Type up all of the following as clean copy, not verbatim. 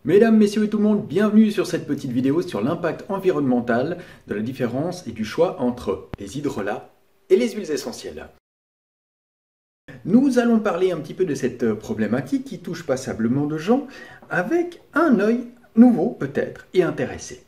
Mesdames, messieurs et tout le monde, bienvenue sur cette petite vidéo sur l'impact environnemental de la différence et du choix entre les hydrolats et les huiles essentielles. Nous allons parler un petit peu de cette problématique qui touche passablement de gens avec un œil nouveau peut-être et intéressé.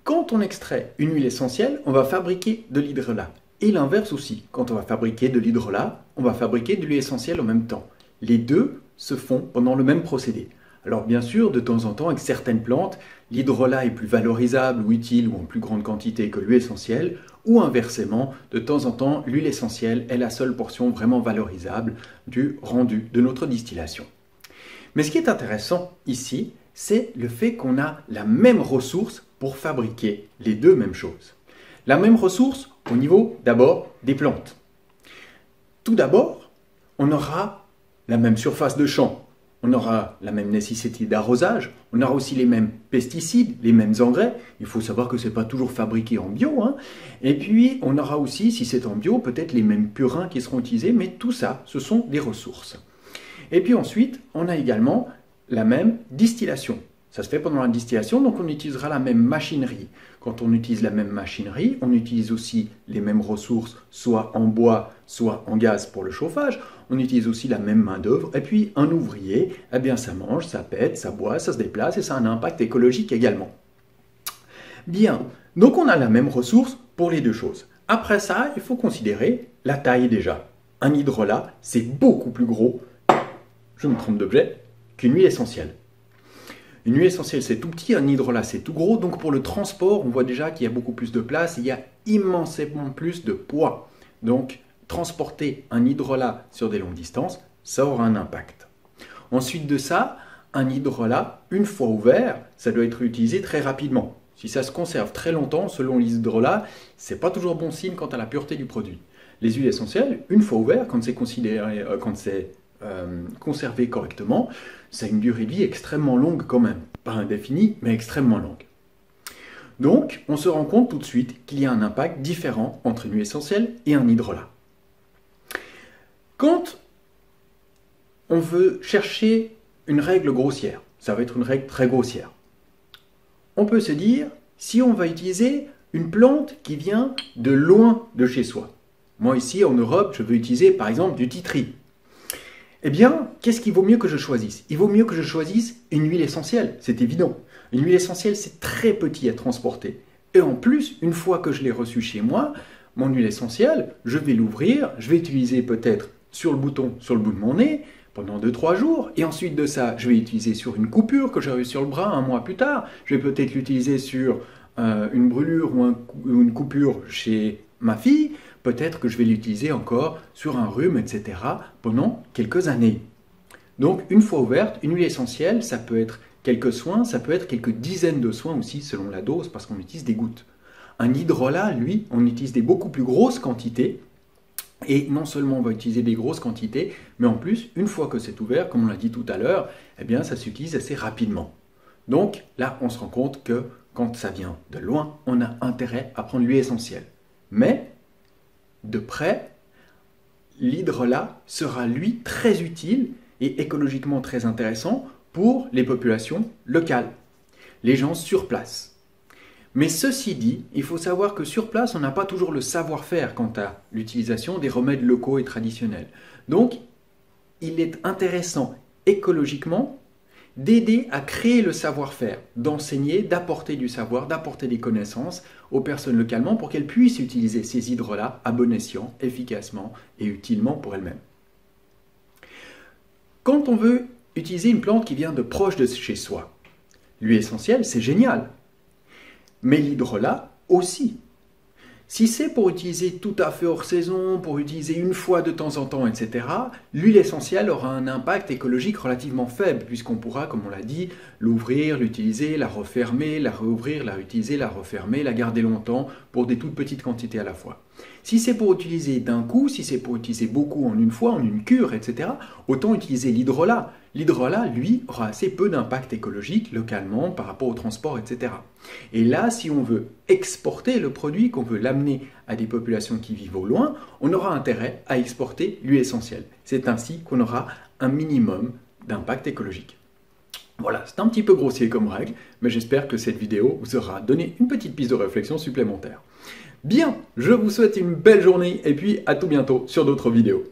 Quand on extrait une huile essentielle, on va fabriquer de l'hydrolat. Et l'inverse aussi, quand on va fabriquer de l'hydrolat, on va fabriquer de l'huile essentielle en même temps. Les deux se font pendant le même procédé. Alors bien sûr, de temps en temps, avec certaines plantes, l'hydrolat est plus valorisable ou utile ou en plus grande quantité que l'huile essentielle, ou inversement, de temps en temps, l'huile essentielle est la seule portion vraiment valorisable du rendu de notre distillation. Mais ce qui est intéressant ici, c'est le fait qu'on a la même ressource pour fabriquer les deux mêmes choses. La même ressource au niveau d'abord des plantes. Tout d'abord, on aura la même surface de champ. On aura la même nécessité d'arrosage, on aura aussi les mêmes pesticides, les mêmes engrais. Il faut savoir que ce n'est pas toujours fabriqué en bio. Et puis, on aura aussi, si c'est en bio, peut-être les mêmes purins qui seront utilisés, mais tout ça, ce sont des ressources. Et puis ensuite, on a également la même distillation. Ça se fait pendant la distillation, donc on utilisera la même machinerie. Quand on utilise la même machinerie, on utilise aussi les mêmes ressources, soit en bois, soit en gaz pour le chauffage. On utilise aussi la même main-d'œuvre. Et puis un ouvrier, eh bien ça mange, ça pète, ça boit, ça se déplace et ça a un impact écologique également. Bien, donc on a la même ressource pour les deux choses. Après ça, il faut considérer la taille déjà. Un hydrolat, c'est beaucoup plus gros, je me trompe d'objet, qu'une huile essentielle. Une huile essentielle, c'est tout petit, un hydrolat, c'est tout gros. Donc pour le transport, on voit déjà qu'il y a beaucoup plus de place, il y a immensément plus de poids. Donc transporter un hydrolat sur des longues distances, ça aura un impact. Ensuite de ça, un hydrolat, une fois ouvert, ça doit être utilisé très rapidement. Si ça se conserve très longtemps, selon l'hydrolat, ce n'est pas toujours bon signe quant à la pureté du produit. Les huiles essentielles, une fois ouvert, quand c'est conservé correctement, ça a une durée de vie extrêmement longue quand même. Pas indéfinie, mais extrêmement longue. Donc, on se rend compte tout de suite qu'il y a un impact différent entre une huile essentielle et un hydrolat. Quand on veut chercher une règle grossière, ça va être une règle très grossière, on peut se dire, si on va utiliser une plante qui vient de loin de chez soi. Moi ici, en Europe, je veux utiliser par exemple du titri. Eh bien, qu'est-ce qu'il vaut mieux que je choisisse? Il vaut mieux que je choisisse une huile essentielle, c'est évident. Une huile essentielle, c'est très petit à transporter. Et en plus, une fois que je l'ai reçue chez moi, mon huile essentielle, je vais l'ouvrir, je vais utiliser peut-être sur le bouton, sur le bout de mon nez, pendant 2-3 jours. Et ensuite de ça, je vais l'utiliser sur une coupure que j'aurai sur le bras un mois plus tard. Je vais peut-être l'utiliser sur une brûlure ou une coupure chez ma fille. Peut-être que je vais l'utiliser encore sur un rhume, etc. pendant quelques années. Donc, une fois ouverte, une huile essentielle, ça peut être quelques soins, ça peut être quelques dizaines de soins aussi, selon la dose, parce qu'on utilise des gouttes. Un hydrolat, lui, on utilise des beaucoup plus grosses quantités. Et non seulement on va utiliser des grosses quantités, mais en plus, une fois que c'est ouvert, comme on l'a dit tout à l'heure, eh bien, ça s'utilise assez rapidement. Donc, là, on se rend compte que quand ça vient de loin, on a intérêt à prendre l'huile essentielle. Mais de près, l'hydrolat sera lui très utile et écologiquement très intéressant pour les populations locales, les gens sur place. Mais ceci dit, il faut savoir que sur place, on n'a pas toujours le savoir-faire quant à l'utilisation des remèdes locaux et traditionnels. Donc, il est intéressant écologiquement d'aider à créer le savoir-faire, d'enseigner, d'apporter du savoir, d'apporter des connaissances aux personnes localement pour qu'elles puissent utiliser ces hydrolats à bon escient, efficacement et utilement pour elles-mêmes. Quand on veut utiliser une plante qui vient de proche de chez soi, l'huile essentielle, c'est génial, mais l'hydrolat aussi. Si c'est pour utiliser tout à fait hors saison, pour utiliser une fois de temps en temps, etc., l'huile essentielle aura un impact écologique relativement faible, puisqu'on pourra, comme on l'a dit, l'ouvrir, l'utiliser, la refermer, la réouvrir, la réutiliser, la refermer, la garder longtemps pour des toutes petites quantités à la fois. Si c'est pour utiliser d'un coup, si c'est pour utiliser beaucoup en une fois, en une cure, etc., autant utiliser l'hydrolat. L'hydrolat, lui, aura assez peu d'impact écologique localement par rapport au transport, etc. Et là, si on veut exporter le produit, qu'on veut l'amener à des populations qui vivent au loin, on aura intérêt à exporter l'huile essentielle. C'est ainsi qu'on aura un minimum d'impact écologique. Voilà, c'est un petit peu grossier comme règle, mais j'espère que cette vidéo vous aura donné une petite piste de réflexion supplémentaire. Bien, je vous souhaite une belle journée et puis à tout bientôt sur d'autres vidéos.